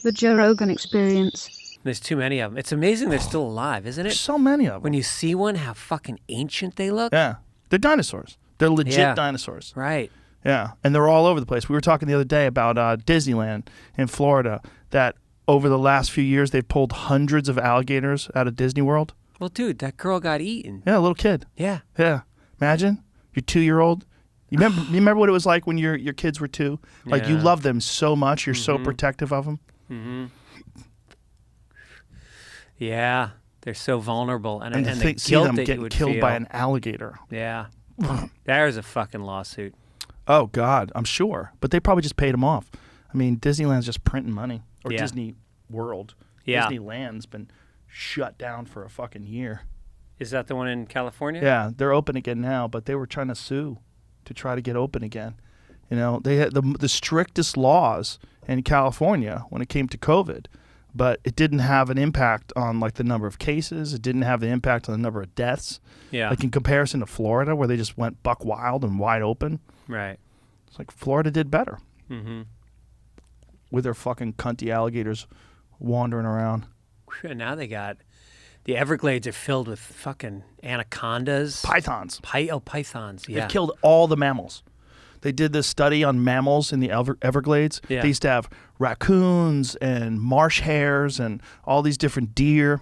The Joe Rogan Experience. There's too many of them. It's amazing they're still alive, isn't it? There's so many of them. When you see one, how fucking ancient they look. Yeah. They're dinosaurs. They're legit dinosaurs. Right. Yeah. And they're all over the place. We were talking the other day about Disneyland in Florida, that over the last few years they've pulled hundreds of alligators out of Disney World. Well, dude, that girl got eaten. Yeah, a little kid. Yeah. Yeah. Imagine your 2-year-old. You remember what it was like when your kids were 2? Like you love them so much. You're so protective of them. Mm-hmm. Yeah. They're so vulnerable. And to the see guilt them that you getting would killed feel. by an alligator. Yeah. There's a fucking lawsuit. Oh, God. I'm sure. But they probably just paid them off. I mean, Disneyland's just printing money. Or Disney World. Yeah. Disneyland's been shut down for a fucking year. Is that the one in California? Yeah, they're open again now, but they were trying to sue to try to get open again. You know, they had the strictest laws in California when it came to COVID, but it didn't have an impact on like the number of cases. It didn't have the impact on the number of deaths. Yeah. Like in comparison to Florida, where they just went buck wild and wide open. Right. It's like Florida did better. Mm-hmm. With their fucking cunty alligators wandering around. And now they got the Everglades are filled with fucking anacondas. Pythons. Pythons, yeah. They've killed all the mammals. They did this study on mammals in the Everglades. Yeah. They used to have raccoons and marsh hares and all these different deer.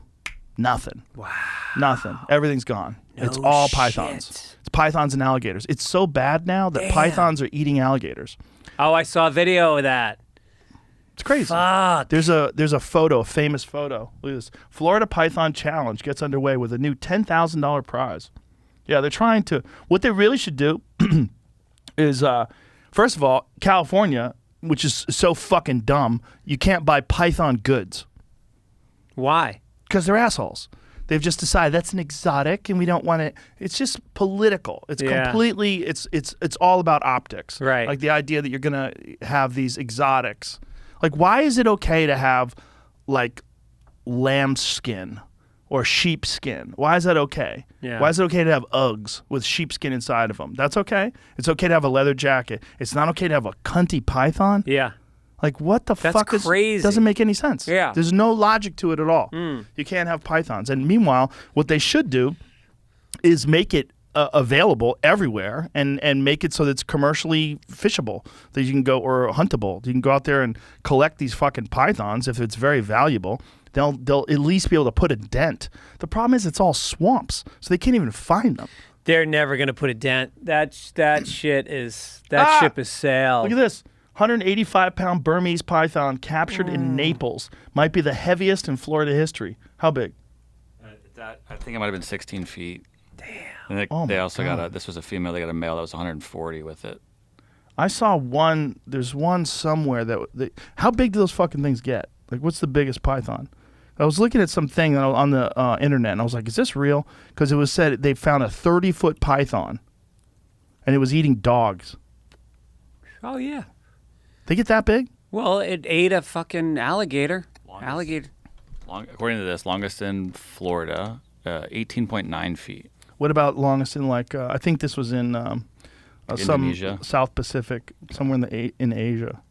Nothing. Wow. Nothing. Everything's gone. No it's all shit. pythons. It's pythons and alligators. It's so bad now that Damn. pythons are eating alligators. Oh, I saw a video of that. It's crazy. Fuck. There's a photo, a famous photo. Look at this. Florida Python Challenge gets underway with a new $10,000 prize. Yeah, they're trying to. What they really should do is, first of all, California, which is so fucking dumb, you can't buy python goods. Why? Because they're assholes. They've just decided that's an exotic and we don't want it. It's just political. It's completely, it's all about optics. Right. Like the idea that you're going to have these exotics. Like, why is it okay to have, like, lamb skin or sheep skin? Why is that okay? Yeah. Why is it okay to have Uggs with sheepskin inside of them? That's okay? It's okay to have a leather jacket. It's not okay to have a cunty python? Yeah. Like, what the That's fuck is... crazy. Doesn't make any sense. Yeah. There's no logic to it at all. Mm. You can't have pythons. And meanwhile, what they should do is make it available everywhere and make it so that it's commercially fishable, that you can go, or huntable. You can go out there and collect these fucking pythons if it's very valuable. They'll at least be able to put a dent. The problem is it's all swamps, so they can't even find them. They're never going to put a dent. That shit is... That ship is sailed. Look at this. 185-pound Burmese python captured in Naples. Might be the heaviest in Florida history. How big? I think it might have been 16 feet. Damn. And they also got this was a female, they got a male that was 140 with it. I saw one, there's one somewhere that how big do those fucking things get? Like, what's the biggest python? I was looking at something on the internet, and I was like, is this real? Because it was said they found a 30-foot python, and it was eating dogs. Oh, yeah. They get that big? Well, it ate a fucking alligator. According to this, longest in Florida, 18.9 feet. What about longest in, like, I think this was in Indonesia? some South Pacific, somewhere in Asia.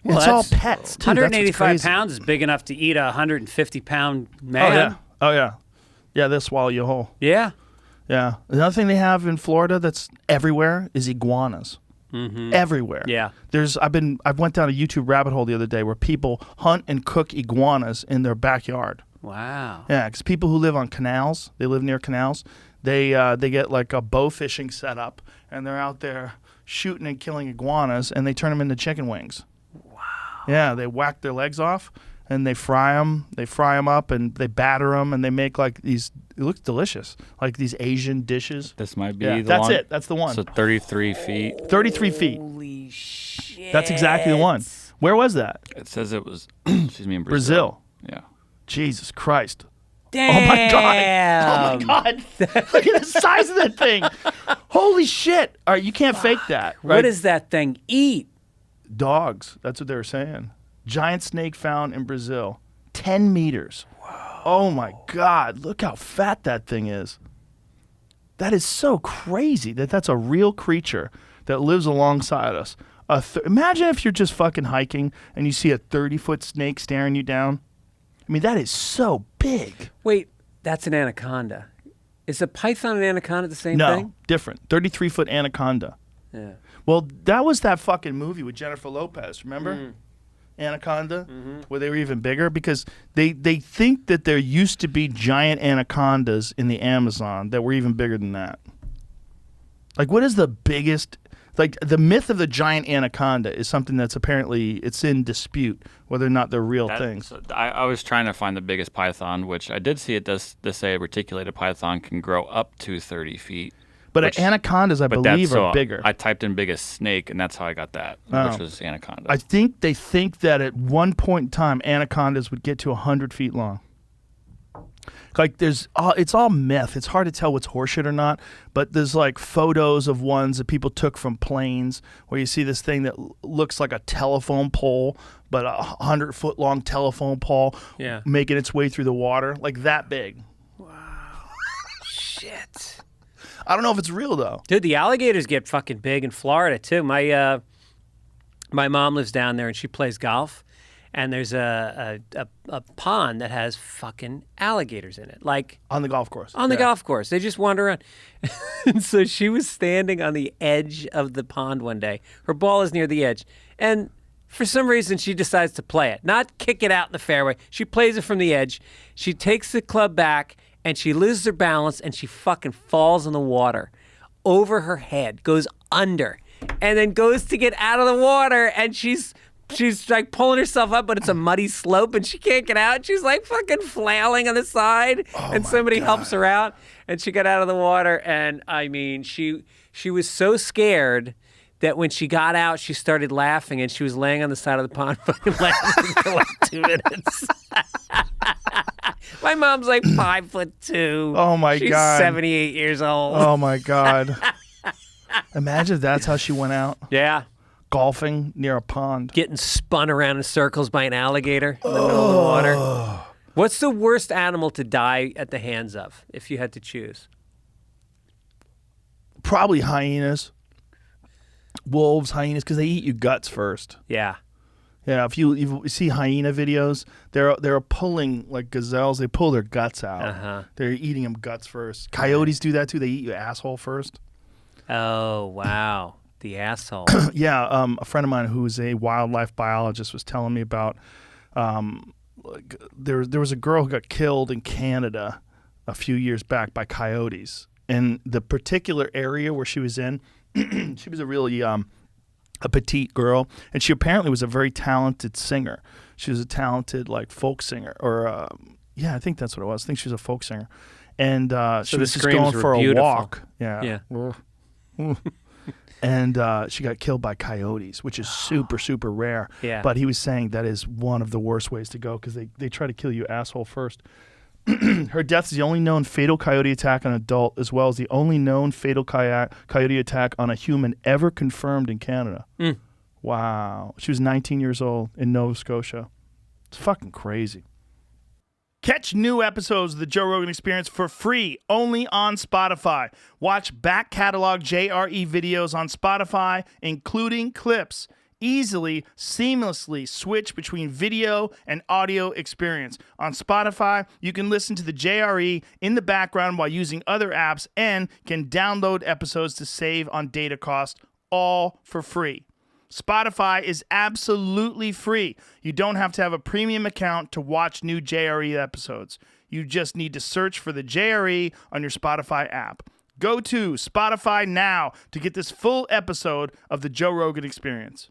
Well, it's all pets, too. 185 pounds is big enough to eat a 150-pound man. Oh, yeah. Yeah, they'll swallow you whole. Yeah. Yeah. Another thing they have in Florida that's everywhere is iguanas. Mm-hmm. Everywhere. Yeah. I went down a YouTube rabbit hole the other day where people hunt and cook iguanas in their backyard. Wow. Yeah, because people who live on canals, they live near canals, they get like a bow fishing set up, and they're out there shooting and killing iguanas, and they turn them into chicken wings. Wow. Yeah, they whack their legs off, and they fry them. They fry them up, and they batter them, and they make like these. It looks delicious, like these Asian dishes. This might be the that's one. it. That's the one. So 33 feet. 33 feet. Holy shit. That's exactly the one. Where was that? It says it was, excuse me, in Brazil. Yeah. Jesus Christ. Damn. Oh my God. Oh my God. Look at the size of that thing. Holy shit. All right, you can't fake that. Right? What does that thing eat? Dogs. That's what they were saying. Giant snake found in Brazil. 10 meters. Whoa. Oh my God. Look how fat that thing is. That is so crazy that's a real creature that lives alongside us. Imagine if you're just fucking hiking and you see a 30-foot snake staring you down. I mean, that is so big. Wait, that's an anaconda. Is a python and anaconda the same No, thing? different. 33-foot anaconda. Yeah. Well, that was that fucking movie with Jennifer Lopez, remember? Anaconda, where they were even bigger, because they think that there used to be giant anacondas in the Amazon that were even bigger than that. Like, what is the biggest... Like, the myth of the giant anaconda is something that's apparently, it's in dispute, whether or not they're real things. I was trying to find the biggest python, which I did see it does say a reticulated python can grow up to 30 feet. But anacondas, I believe, are bigger. I typed in biggest snake, and that's how I got that, which was anaconda. I think they think that at one point in time, anacondas would get to 100 feet long. Like, it's all myth. It's hard to tell what's horseshit or not, but there's like photos of ones that people took from planes where you see this thing that looks like a telephone pole, but a 100-foot long telephone pole making its way through the water, like that big. Wow. Shit. I don't know if it's real, though. Dude, the alligators get fucking big in Florida, too. My mom lives down there, and she plays golf. And there's a pond that has fucking alligators in it. Like on the golf course. On the golf course. They just wander around. And so she was standing on the edge of the pond one day. Her ball is near the edge. And for some reason, she decides to play it. Not kick it out in the fairway. She plays it from the edge. She takes the club back, and she loses her balance, and she fucking falls in the water over her head, goes under, and then goes to get out of the water, and she's like pulling herself up, but it's a muddy slope and she can't get out. She's like fucking flailing on the side, and somebody helps her out, and she got out of the water. And I mean, she was so scared that when she got out, she started laughing, and she was laying on the side of the pond fucking laughing for like 2 minutes. My mom's like 5'2". Oh my God. She's 78 years old. Oh my God. Imagine if that's how she went out. Yeah. Golfing near a pond. Getting spun around in circles by an alligator in the middle of the water. What's the worst animal to die at the hands of, if you had to choose? Probably hyenas. Wolves, hyenas, because they eat you guts first. Yeah. Yeah, if you see hyena videos, they're pulling, like gazelles, they pull their guts out. Uh-huh. They're eating them guts first. Coyotes do that too. They eat your asshole first. Oh, wow. The asshole. Yeah, a friend of mine who's a wildlife biologist was telling me about there was a girl who got killed in Canada a few years back by coyotes. And the particular area where she was in, she was a really a petite girl, and she apparently was a very talented singer. She was a talented like folk singer, or I think that's what it was. I think she was a folk singer. And she was just going for a walk. Yeah. And she got killed by coyotes, which is super, super rare. Yeah. But he was saying that is one of the worst ways to go, because they try to kill you asshole first. Her death is the only known fatal coyote attack on an adult, as well as the only known fatal coyote attack on a human ever confirmed in Canada. Wow. She was 19 years old in Nova Scotia. It's fucking crazy. Catch new episodes of The Joe Rogan Experience for free only on Spotify. Watch back catalog JRE videos on Spotify, including clips. Easily, seamlessly switch between video and audio experience. On Spotify, you can listen to the JRE in the background while using other apps, and can download episodes to save on data cost, all for free. Spotify is absolutely free. You don't have to have a premium account to watch new JRE episodes. You just need to search for the JRE on your Spotify app. Go to Spotify now to get this full episode of The Joe Rogan Experience.